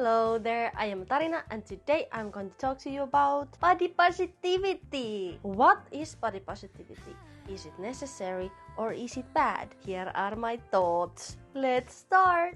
Hello there, I am Tarina and today I'm going to talk to you about body positivity. What is body positivity? Is it necessary or is it bad? Here are my thoughts. Let's start!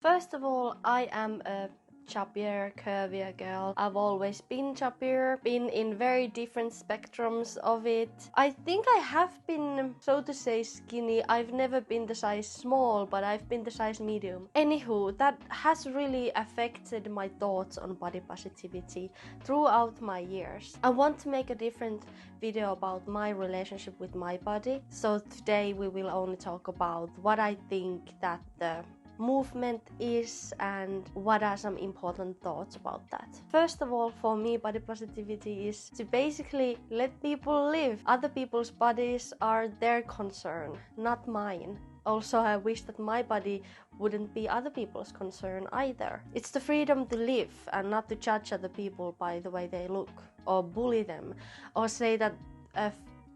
First of all, I am a chubbier, curvier girl. I've always been chubbier, been in very different spectrums of it. I think I have been, so to say, skinny. I've never been the size small, but I've been the size medium. Anywho, that has really affected my thoughts on body positivity throughout my years. I want to make a different video about my relationship with my body. So today we will only talk about what I think that the movement is and what are some important thoughts about that. First of all, for me, body positivity is to basically let people live. Other people's bodies are their concern, not mine. Also, I wish that my body wouldn't be other people's concern either. It's the freedom to live and not to judge other people by the way they look or bully them or say that a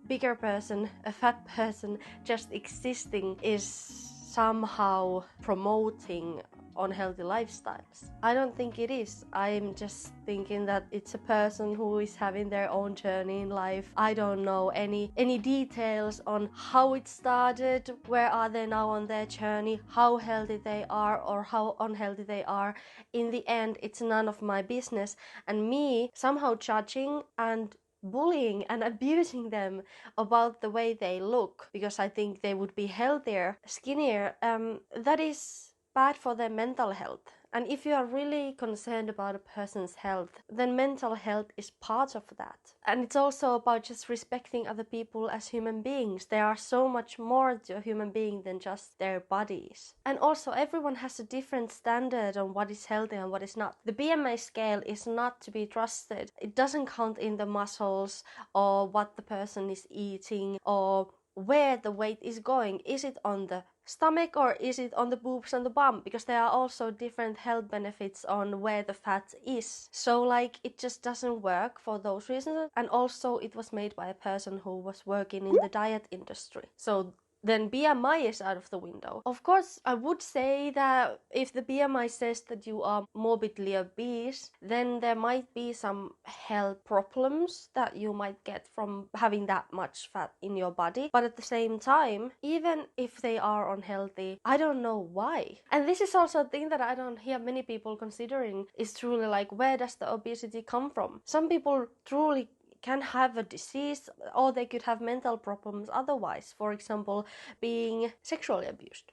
bigger person, a fat person just existing is somehow promoting unhealthy lifestyles. I don't think it is. I'm just thinking that it's a person who is having their own journey in life. I don't know any details on how it started, where are they now on their journey, how healthy they are or how unhealthy they are. In the end, it's none of my business, and me somehow judging and bullying and abusing them about the way they look because I think they would be healthier, skinnier, that is bad for their mental health. And if you are really concerned about a person's health, then mental health is part of that. And it's also about just respecting other people as human beings. There are so much more to a human being than just their bodies. And also everyone has a different standard on what is healthy and what is not. The BMI scale is not to be trusted. It doesn't count in the muscles or what the person is eating or where the weight is going. Is it on the stomach or is it on the boobs and the bum? Because there are also different health benefits on where the fat is. So like it just doesn't work for those reasons. And also it was made by a person who was working in the diet industry. So then BMI is out of the window. Of course, I would say that if the BMI says that you are morbidly obese, then there might be some health problems that you might get from having that much fat in your body. But at the same time, even if they are unhealthy, I don't know why. And this is also a thing that I don't hear many people considering, is truly like, where does the obesity come from? Some people truly can have a disease or they could have mental problems otherwise. For example, being sexually abused.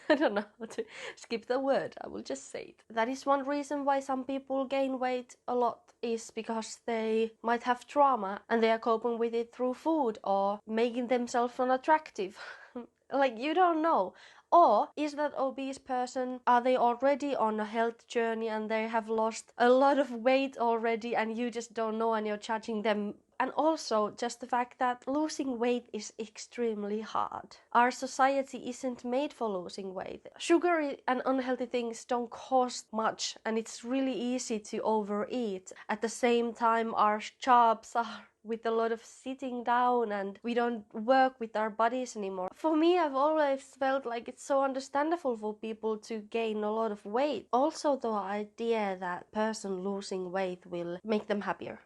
I don't know how to skip the word, I will just say it. That is one reason why some people gain weight a lot, is because they might have trauma and they are coping with it through food or making themselves unattractive. Like, you don't know. Or is that obese person, are they already on a health journey and they have lost a lot of weight already and you just don't know and you're judging them? And also just the fact that losing weight is extremely hard. Our society isn't made for losing weight. Sugary and unhealthy things don't cost much and it's really easy to overeat. At the same time, our jobs are with a lot of sitting down and we don't work with our bodies anymore. For me, I've always felt like it's so understandable for people to gain a lot of weight. Also the idea that person losing weight will make them happier.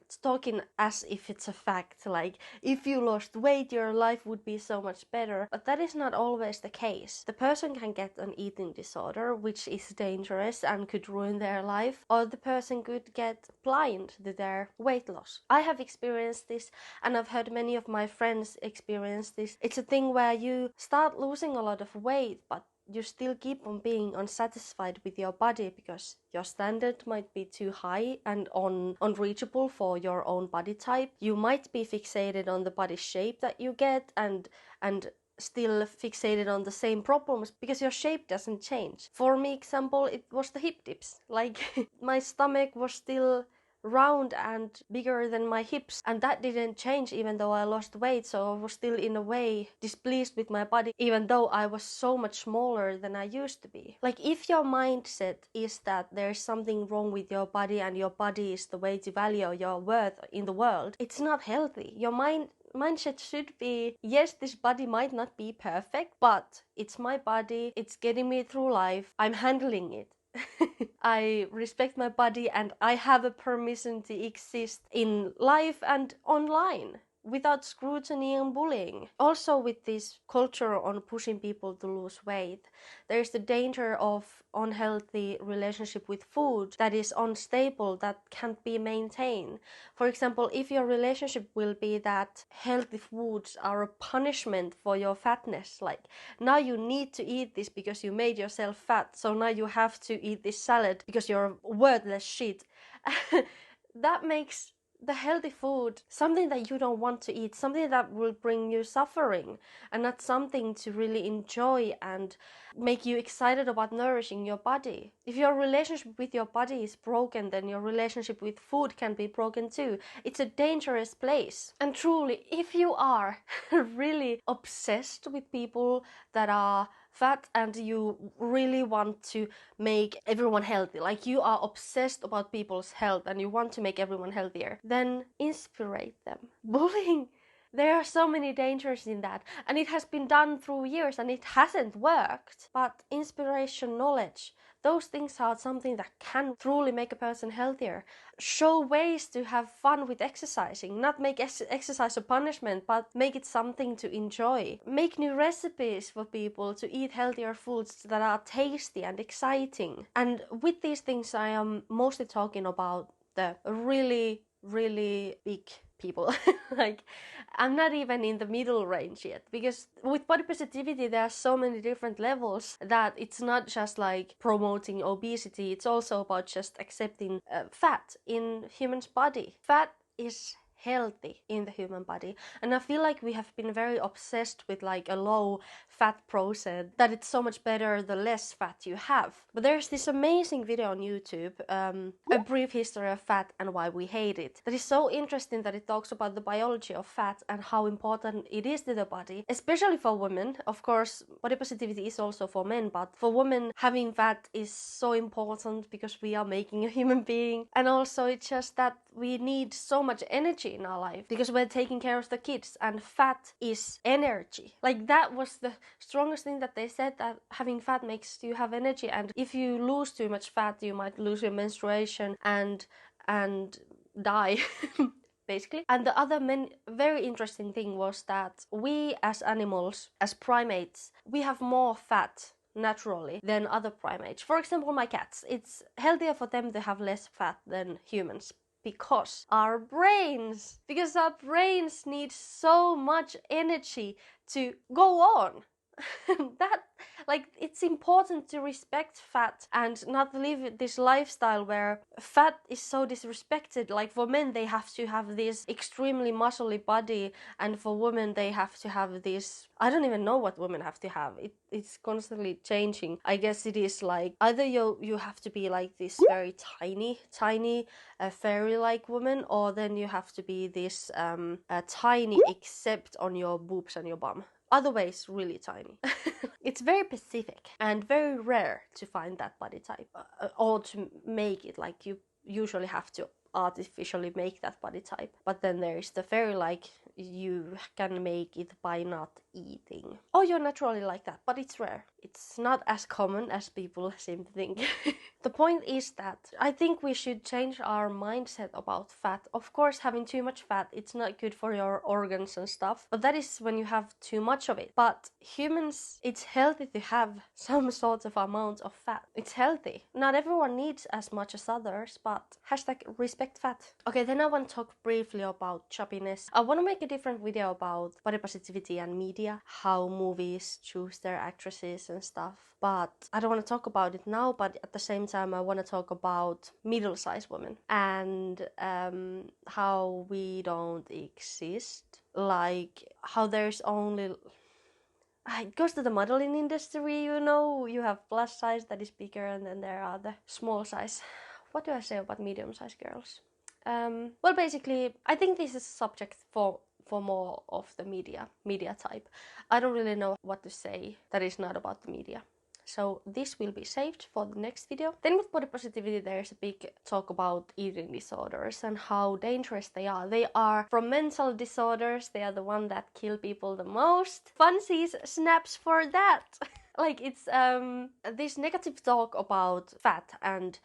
It's talking as if it's a fact, like if you lost weight your life would be so much better, but that is not always the case. The person can get an eating disorder which is dangerous and could ruin their life, or the person could get blind to their weight loss. I have experienced this and I've heard many of my friends experience this. It's a thing where you start losing a lot of weight but you still keep on being unsatisfied with your body because your standard might be too high and unreachable for your own body type. You might be fixated on the body shape that you get and still fixated on the same problems because your shape doesn't change. For me, example, it was the hip dips. Like my stomach was still round and bigger than my hips, and that didn't change even though I lost weight, so I was still in a way displeased with my body even though I was so much smaller than I used to be. Like, if your mindset is that there's something wrong with your body and your body is the way to value your worth in the world, it's not healthy. Your mindset should be, yes, this body might not be perfect, but it's my body, it's getting me through life, I'm handling it. I respect my body and I have a permission to exist in life and online without scrutiny and bullying. Also, with this culture on pushing people to lose weight, there's the danger of unhealthy relationship with food that is unstable, that can't be maintained. For example, if your relationship will be that healthy foods are a punishment for your fatness, like now you need to eat this because you made yourself fat, so now you have to eat this salad because you're worthless shit. That makes the healthy food something that you don't want to eat, something that will bring you suffering, and not something to really enjoy and make you excited about nourishing your body. If your relationship with your body is broken, then your relationship with food can be broken too. It's a dangerous place. And truly, if you are really obsessed with people that are fat and you really want to make everyone healthy, like you are obsessed about people's health and you want to make everyone healthier, then inspire them. Bullying, there are so many dangers in that, and it has been done through years and it hasn't worked. But inspiration, knowledge, those things are something that can truly make a person healthier. Show ways to have fun with exercising, not make exercise a punishment, but make it something to enjoy. Make new recipes for people to eat healthier foods that are tasty and exciting. And with these things, I am mostly talking about the really, really big people. Like, I'm not even in the middle range yet, because with body positivity there are so many different levels that it's not just like promoting obesity, it's also about just accepting fat in humans body. Fat is healthy in the human body, and I feel like we have been very obsessed with like a low fat percent, that it's so much better the less fat you have. But there's this amazing video on YouTube, A Brief History of Fat and Why We Hate It, that is so interesting, that it talks about the biology of fat and how important it is to the body, especially for women. Of course, body positivity is also for men, but for women having fat is so important because we are making a human being, and also it's just that we need so much energy in our life because we're taking care of the kids, and fat is energy. Like, that was the strongest thing that they said, that having fat makes you have energy, and if you lose too much fat you might lose your menstruation and die. Basically. And the other very interesting thing was that we as animals, as primates, we have more fat naturally than other primates. For example, my cats, it's healthier for them to have less fat than humans. Because our brains need so much energy to go on. That, like, it's important to respect fat and not live this lifestyle where fat is so disrespected. Like, for men they have to have this extremely muscly body, and for women they have to have this, I don't even know what women have to have. It's constantly changing. I guess it is like either you have to be like this very tiny fairy-like woman, or then you have to be this tiny except on your boobs and your bum. Otherwise, really tiny. It's very specific and very rare to find that body type, or to make it. Like, you usually have to artificially make that body type. But then there is the fairy, like, you can make it by not eating. Or you're naturally like that, but it's rare. It's not as common as people seem to think. The point is that I think we should change our mindset about fat. Of course, having too much fat, it's not good for your organs and stuff, but that is when you have too much of it. But humans, it's healthy to have some sort of amount of fat. It's healthy. Not everyone needs as much as others, but #respect fat. Okay, then I want to talk briefly about chubbiness. I want to make a different video about body positivity and media, how movies choose their actresses and stuff. But I don't want to talk about it now, but at the same time I want to talk about middle-sized women and how we don't exist. Like, how there's only... It goes to the modeling industry, you know. You have plus size that is bigger, and then there are the small size. What do I say about medium-sized girls? Well, basically, I think this is a subject for more of the media type. I don't really know what to say that is not about the media. so this will be saved for the next video. Then with body positivity, there's a big talk about eating disorders and how dangerous they are. They are from mental disorders, they are the one that kill people the most. Funsies snaps for that. Like it's this negative talk about fat and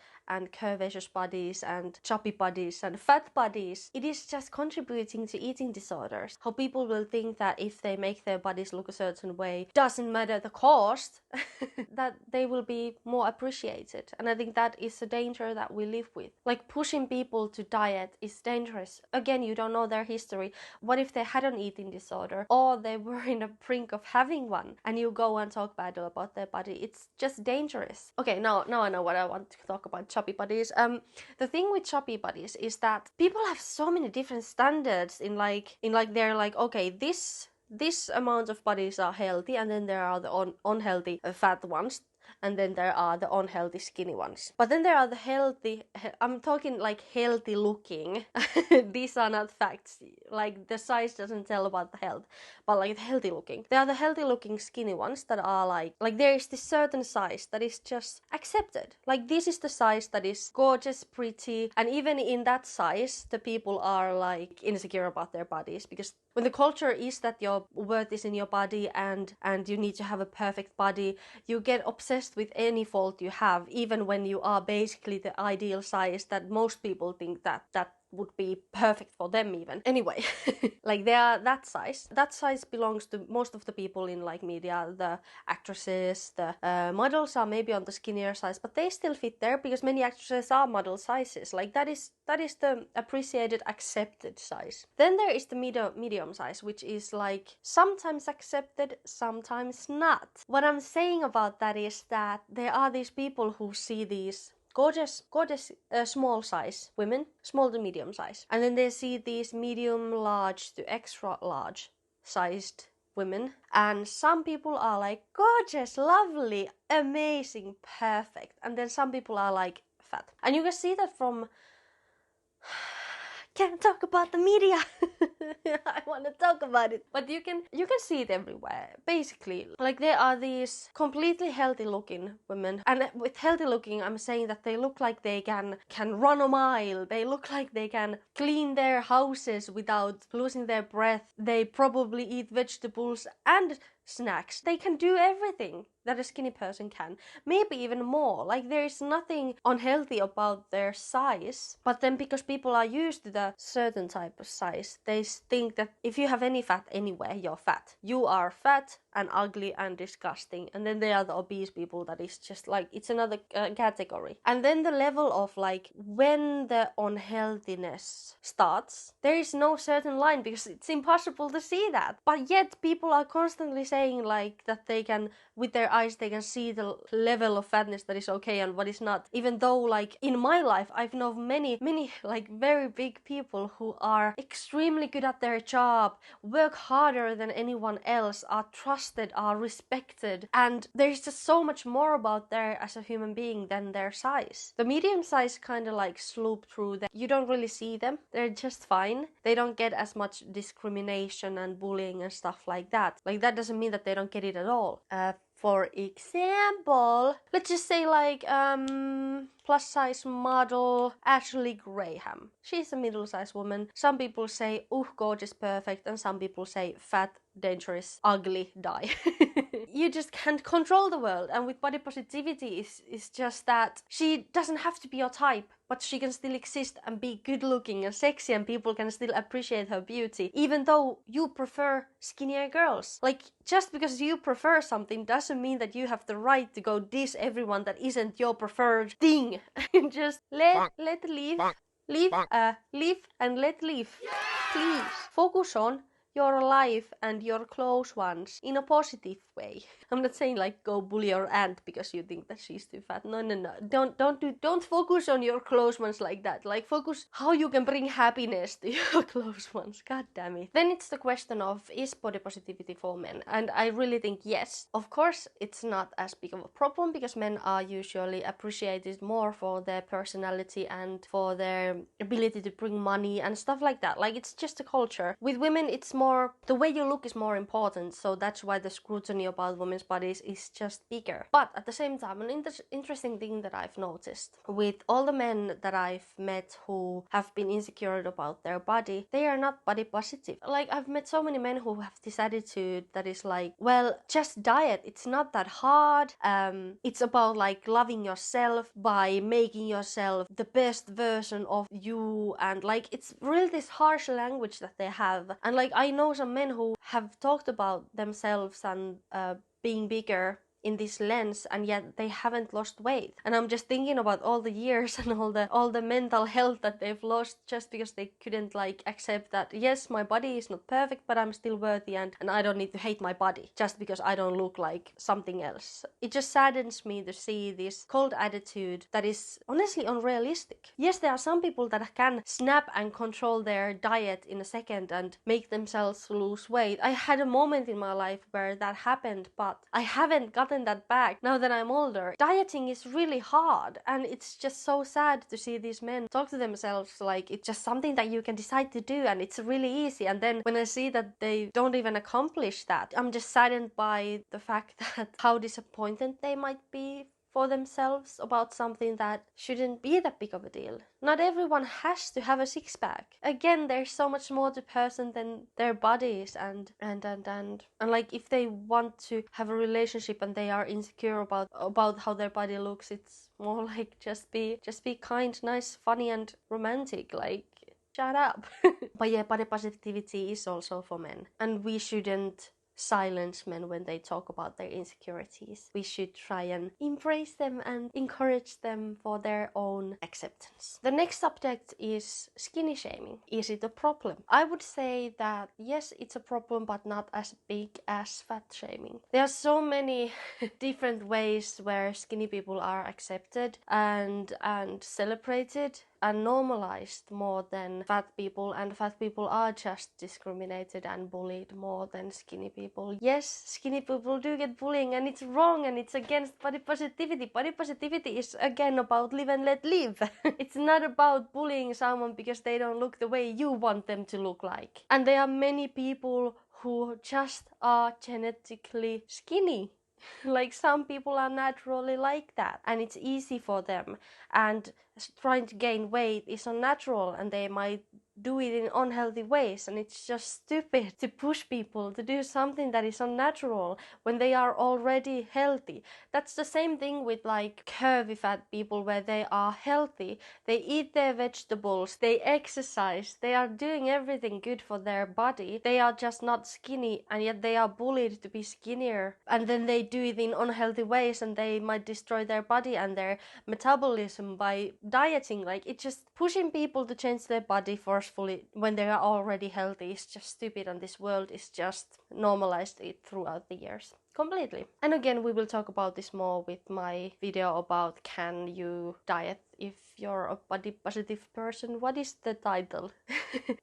curvaceous bodies and chubby bodies and fat bodies. It is just contributing to eating disorders. How people will think that if they make their bodies look a certain way, doesn't matter the cost, that they will be more appreciated. And I think that is a danger that we live with. Like pushing people to diet is dangerous. Again, you don't know their history. What if they had an eating disorder or they were in the brink of having one and you go and talk bad about their body? It's just dangerous. Okay, now I know what I want to talk about. Chubby bodies. The thing with chubby bodies is that people have so many different standards in like they're like, okay, this amount of bodies are healthy, and then there are the unhealthy fat ones, and then there are the unhealthy skinny ones. But then there are the healthy, I'm talking like healthy looking. These are not facts. Like the size doesn't tell about the health, but like healthy looking. There are the healthy looking skinny ones that are like there is this certain size that is just accepted. Like this is the size that is gorgeous, pretty, and even in that size, the people are like insecure about their bodies, because when the culture is that your worth is in your body and you need to have a perfect body, you get obsessed with any fault you have, even when you are basically the ideal size that most people think that would be perfect for them even. Anyway, like they are that size. That size belongs to most of the people in like media, the actresses, the models are maybe on the skinnier size, but they still fit there because many actresses are model sizes. Like that is the appreciated, accepted size. Then there is the medium size, which is like sometimes accepted, sometimes not. What I'm saying about that is that there are these people who see these gorgeous small size women, small to medium size, and then they see these medium large to extra large sized women, and some people are like gorgeous, lovely, amazing, perfect, and then some people are like fat. And you can see that from can't talk about the media. I want to talk about it, but you can see it everywhere. Basically, like there are these completely healthy looking women, and with healthy looking, I'm saying that they look like they can run a mile. They look like they can clean their houses without losing their breath. They probably eat vegetables and snacks. They can do everything that a skinny person can, maybe even more. Like there is nothing unhealthy about their size, but then because people are used to the certain type of size, they think that if you have any fat anywhere, you're fat. You are fat and ugly and disgusting. And then there are the obese people that is just like, it's another category. And then the level of like when the unhealthiness starts, there is no certain line because it's impossible to see that. But yet people are constantly saying like that they can, with their eyes, they can see the level of fatness that is okay and what is not. Even though like in my life, I've known many like very big people who are extremely good at their job, work harder than anyone else, are trusted, are respected, and there's just so much more about there as a human being than their size. The medium size kind of like sloop through that. You don't really see them. They're just fine. They don't get as much discrimination and bullying and stuff like that. Like that doesn't mean that they don't get it at all. For example, let's just say like plus size model Ashley Graham. She's a middle sized woman. Some people say, ooh, gorgeous, perfect, and some people say fat, dangerous, ugly, die. You just can't control the world, and with body positivity is just that she doesn't have to be your type, but she can still exist and be good looking and sexy, and people can still appreciate her beauty, even though you prefer skinnier girls. Like, just because you prefer something doesn't mean that you have the right to go diss everyone that isn't your preferred thing. Just let leave and let leave. Please focus on your life and your close ones in a positive way. I'm not saying like go bully your aunt because you think that she's too fat. No. Don't focus on your close ones like that. Like focus how you can bring happiness to your close ones. God damn it. Then it's the question of, is body positivity for men? And I really think yes. Of course, it's not as big of a problem because men are usually appreciated more for their personality and for their ability to bring money and stuff like that. Like it's just a culture. With women, it's more, the way you look is more important, so that's why the scrutiny about women's men's bodies is just bigger. But at the same time, an interesting thing that I've noticed with all the men that I've met who have been insecure about their body, they are not body positive. Like, I've met so many men who have this attitude that is like, well, just diet, it's not that hard. It's about like loving yourself by making yourself the best version of you, and like it's really this harsh language that they have. And like, I know some men who have talked about themselves and being bigger in this lens, and yet they haven't lost weight. And I'm just thinking about all the years and all the mental health that they've lost just because they couldn't like accept that, yes, my body is not perfect, but I'm still worthy, and I don't need to hate my body just because I don't look like something else. It just saddens me to see this cold attitude that is honestly unrealistic. Yes, there are some people that can snap and control their diet in a second and make themselves lose weight. I had a moment in my life where that happened, but I haven't gotten that back now that I'm older. Dieting is really hard, and it's just so sad to see these men talk to themselves like it's just something that you can decide to do and it's really easy. And then when I see that they don't even accomplish that, I'm just saddened by the fact that how disappointed they might be for themselves about something that shouldn't be that big of a deal. Not everyone has to have a six-pack. Again, there's so much more to person than their bodies, and like, if they want to have a relationship and they are insecure about how their body looks, it's more like just be kind, nice, funny, and romantic. Like, shut up. But yeah, body positivity is also for men, and we shouldn't silence men when they talk about their insecurities. We should try and embrace them and encourage them for their own acceptance. The next subject is skinny shaming. Is it a problem? I would say that yes, it's a problem, but not as big as fat shaming. There are so many different ways where skinny people are accepted and celebrated and normalized more than fat people, and fat people are just discriminated and bullied more than skinny people. Yes, skinny people do get bullying, and it's wrong, and it's against body positivity. Body positivity is again about live and let live. It's not about bullying someone because they don't look the way you want them to look like. And there are many people who just are genetically skinny. Like, some people are naturally like that, and it's easy for them, and trying to gain weight is unnatural, and they might do it in unhealthy ways, and it's just stupid to push people to do something that is unnatural when they are already healthy. That's the same thing with like curvy fat people, where they are healthy, they eat their vegetables, they exercise, they are doing everything good for their body, they are just not skinny, and yet they are bullied to be skinnier, and then they do it in unhealthy ways, and they might destroy their body and their metabolism by dieting. Like, it's just pushing people to change their body forcefully when they are already healthy is just stupid, and this world is just normalized it throughout the years completely. And again, we will talk about this more with my video about can you diet if you're a body positive person. What is the title?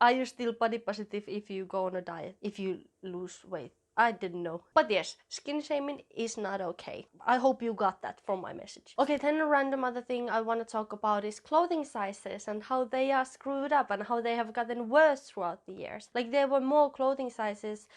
Are you still body positive if you go on a diet, if you lose weight? I didn't know. But yes, skin shaming is not okay. I hope you got that from my message. Okay, then a random other thing I want to talk about is clothing sizes and how they are screwed up and how they have gotten worse throughout the years. Like, there were more clothing sizes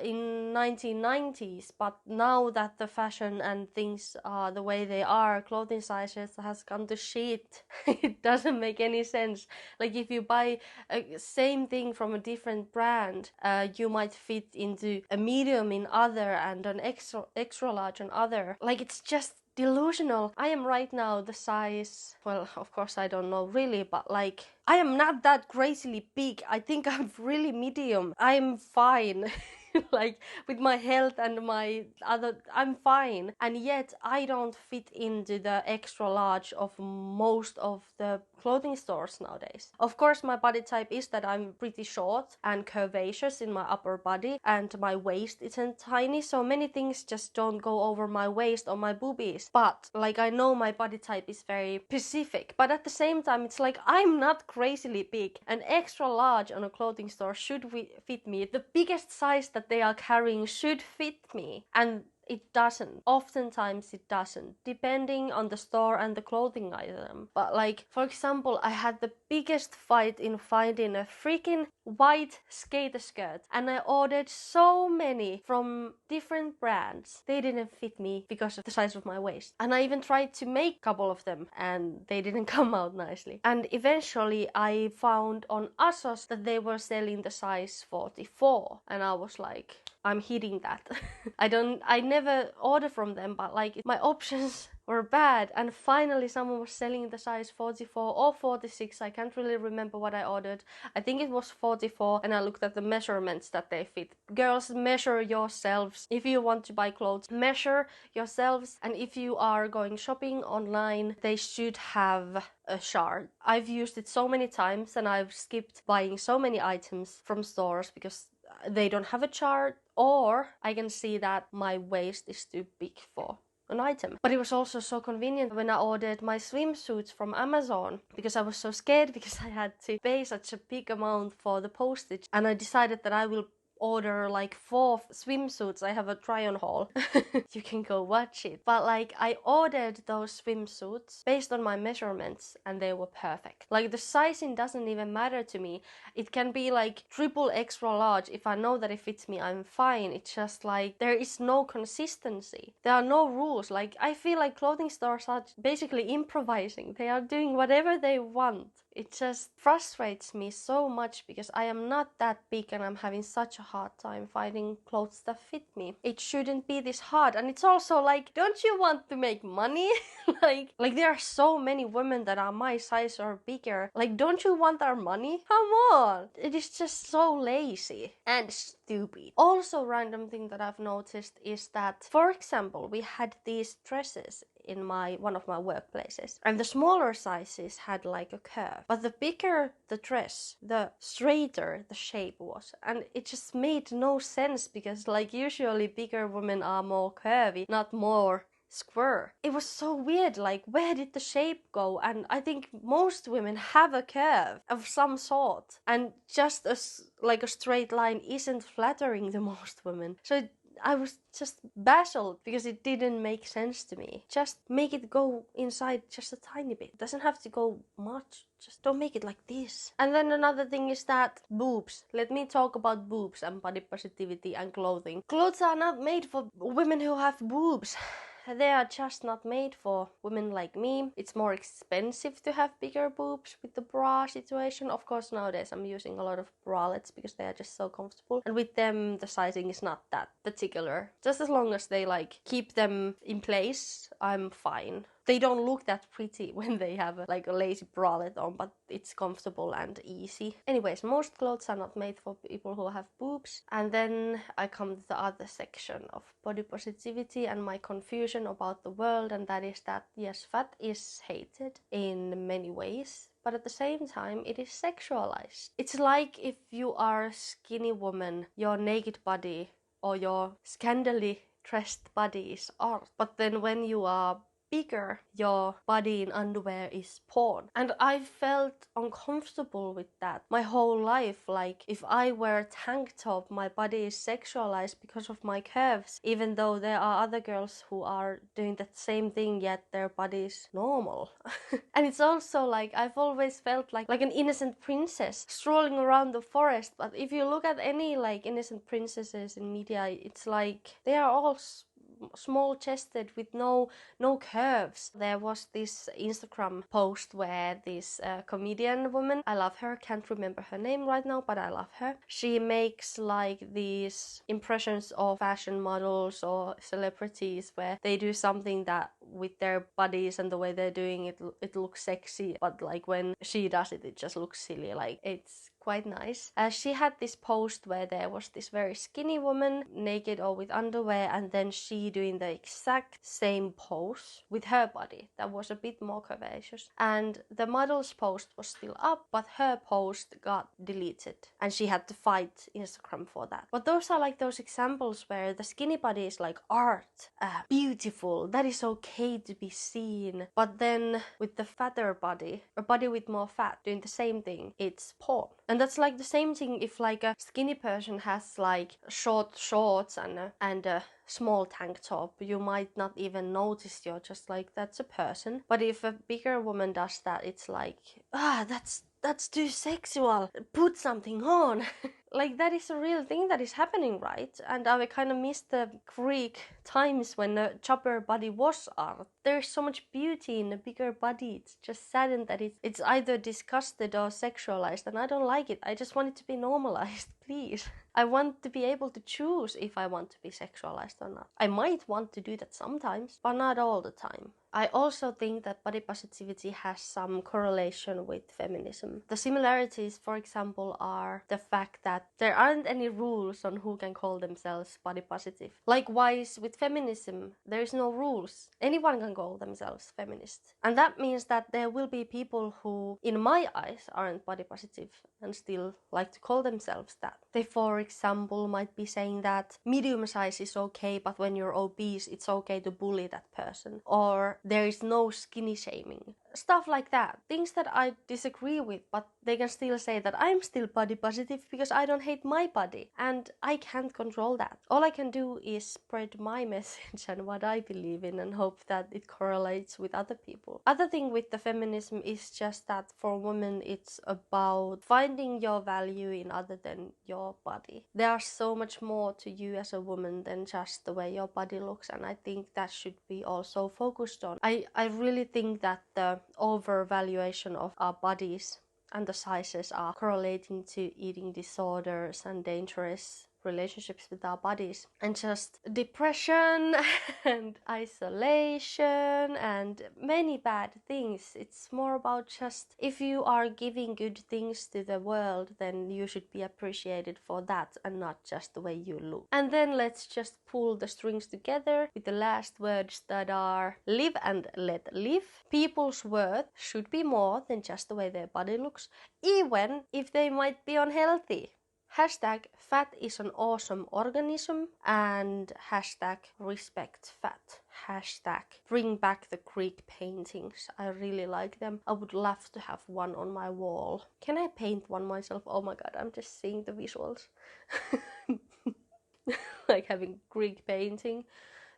in 1990s, but now that the fashion and things are the way they are, clothing sizes has gone to shit. It doesn't make any sense. Like, if you buy a same thing from a different brand, you might fit into a medium in other and an extra large on other. Like, it's just delusional. I am right now the size, well, of course I don't know really, but like, I am not that crazily big. I think I'm really medium. I'm fine. Like, with my health and my other, I'm fine, and yet I don't fit into the extra large of most of the clothing stores nowadays. Of course, my body type is that I'm pretty short and curvaceous in my upper body, and my waist isn't tiny, so many things just don't go over my waist or my boobies. But like, I know my body type is very specific, but at the same time, it's like, I'm not crazily big. An extra large on a clothing store should fit me. The biggest size that they are carrying should fit me, and it doesn't. Oftentimes it doesn't, depending on the store and the clothing item. But like, for example, I had the biggest fight in finding a freaking white skater skirt, and I ordered so many from different brands. They didn't fit me because of the size of my waist. And I even tried to make a couple of them and they didn't come out nicely. And eventually I found on ASOS that they were selling the size 44, and I was like, I'm hitting that. I never order from them, but like my options were bad, and finally someone was selling the size 44 or 46. I can't really remember what I ordered. I think it was 44, and I looked at the measurements that they fit. Girls, measure yourselves. If you want to buy clothes, measure yourselves, and if you are going shopping online, they should have a chart. I've used it so many times and I've skipped buying so many items from stores because they don't have a chart, or I can see that my waist is too big for an item. But it was also so convenient when I ordered my swimsuits from Amazon, because I was so scared because I had to pay such a big amount for the postage, and I decided that I will order like 4 swimsuits. I have a try on haul. You can go watch it. But like, I ordered those swimsuits based on my measurements and they were perfect. Like, the sizing doesn't even matter to me. It can be like triple extra large. If I know that it fits me, I'm fine. It's just like there is no consistency. There are no rules. Like, I feel like clothing stores are basically improvising. They are doing whatever they want. It just frustrates me so much because I am not that big and I'm having such a hard time finding clothes that fit me. It shouldn't be this hard. And it's also like, don't you want to make money? like there are so many women that are my size or bigger. Like, don't you want our money? Come on. It is just so lazy and stupid. Also, random thing that I've noticed is that, for example, we had these dresses in one of my workplaces, and the smaller sizes had like a curve, but the bigger the dress, the straighter the shape was, and it just made no sense because like usually bigger women are more curvy, not more square. It was so weird, like where did the shape go? And I think most women have a curve of some sort, and just like a straight line isn't flattering to most women. So I was just baffled because it didn't make sense to me. Just make it go inside just a tiny bit. It doesn't have to go much. Just don't make it like this. And then another thing is that boobs. Let me talk about boobs and body positivity and clothing. Clothes are not made for women who have boobs. They are just not made for women like me. It's more expensive to have bigger boobs with the bra situation. Of course, nowadays I'm using a lot of bralettes because they are just so comfortable. And with them, the sizing is not that particular. Just as long as they like keep them in place, I'm fine. They don't look that pretty when they have like a lazy bralette on, but it's comfortable and easy. Anyways, most clothes are not made for people who have boobs. And then I come to the other section of body positivity and my confusion about the world, and that is that yes, fat is hated in many ways, but at the same time it is sexualized. It's like if you are a skinny woman, your naked body or your scantily dressed body is art. But then when you are bigger, your body in underwear is porn. And I felt uncomfortable with that my whole life. Like, if I wear a tank top, my body is sexualized because of my curves, even though there are other girls who are doing that same thing, yet their body is normal. And it's also like, I've always felt like an innocent princess strolling around the forest. But if you look at any like innocent princesses in media, it's like they are all small chested with no curves. There was this Instagram post where this comedian woman, I love her, can't remember her name right now, but I love her. She makes like these impressions of fashion models or celebrities where they do something that with their bodies and the way they're doing it, it looks sexy, but like when she does it, it just looks silly. Like, it's quite nice. She had this post where there was this very skinny woman, naked or with underwear, and then she doing the exact same pose with her body that was a bit more curvaceous. And the model's post was still up, but her post got deleted, and she had to fight Instagram for that. But those are like those examples where the skinny body is like art, beautiful, that is okay to be seen. But then with the fatter body, a body with more fat doing the same thing, it's porn. And that's like the same thing if like a skinny person has like short shorts and a small tank top, you might not even notice. You're just like, that's a person. But if a bigger woman does that, it's like, that's too sexual, put something on. Like, that is a real thing that is happening, right? And I kind of miss the Greek times when a chubber body was art. There's so much beauty in a bigger body. It's just saddened that it's either disgusted or sexualized, and I don't like it. I just want it to be normalized, please. I want to be able to choose if I want to be sexualized or not. I might want to do that sometimes, but not all the time. I also think that body positivity has some correlation with feminism. The similarities, for example, are the fact that there aren't any rules on who can call themselves body positive. Likewise, with feminism, there is no rules. Anyone can call themselves feminist. And that means that there will be people who, in my eyes, aren't body positive and still like to call themselves that. They, for example, might be saying that medium size is okay, but when you're obese, it's okay to bully that person. Or there is no skinny shaming. Stuff like that. Things that I disagree with, but they can still say that I'm still body positive because I don't hate my body. And I can't control that. All I can do is spread my message and what I believe in and hope that it correlates with other people. Other thing with the feminism is just that for women it's about finding your value in other than your body. There's so much more to you as a woman than just the way your body looks, and I think that should be also focused on. I really think that the overvaluation of our bodies and the sizes are correlating to eating disorders and dangerous relationships with our bodies, and just depression and isolation and many bad things. It's more about just, if you are giving good things to the world, then you should be appreciated for that and not just the way you look. And then let's just pull the strings together with the last words that are live and let live. People's worth should be more than just the way their body looks, even if they might be unhealthy. Hashtag fat is an awesome organism, and hashtag respect fat. Hashtag bring back the Greek paintings. I really like them. I would love to have one on my wall. Can I paint one myself? Oh my god, I'm just seeing the visuals. Like having Greek painting,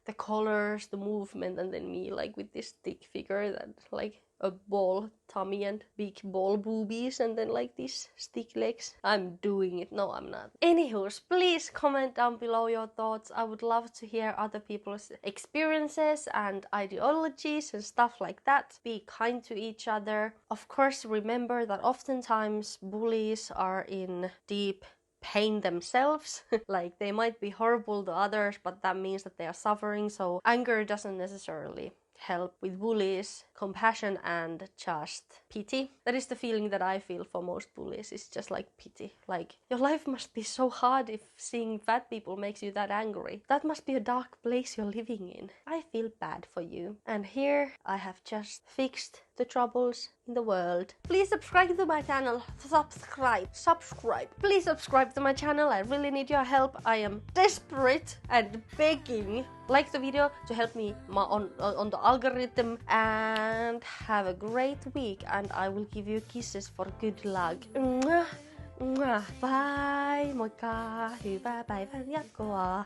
the colors, the movement, and then me like with this stick figure that like a ball tummy and big ball boobies and then like these stick legs. I'm doing it. No, I'm not. Anywho, please comment down below your thoughts. I would love to hear other people's experiences and ideologies and stuff like that. Be kind to each other. Of course, remember that oftentimes bullies are in deep pain themselves. Like, they might be horrible to others, but that means that they are suffering, so anger doesn't necessarily help with bullies. Compassion and just pity. That is the feeling that I feel for most bullies. It's just like pity. Like, your life must be so hard if seeing fat people makes you that angry. That must be a dark place you're living in. I feel bad for you. And here I have just fixed the troubles in the world. Please subscribe to my channel. Subscribe. Please subscribe to my channel. I really need your help. I am desperate and begging. Like the video to help me on the algorithm, and have a great week, and I will give you kisses for good luck. Mwah, mwah. Bye. Moikka. Hyvää päivän jatkoa.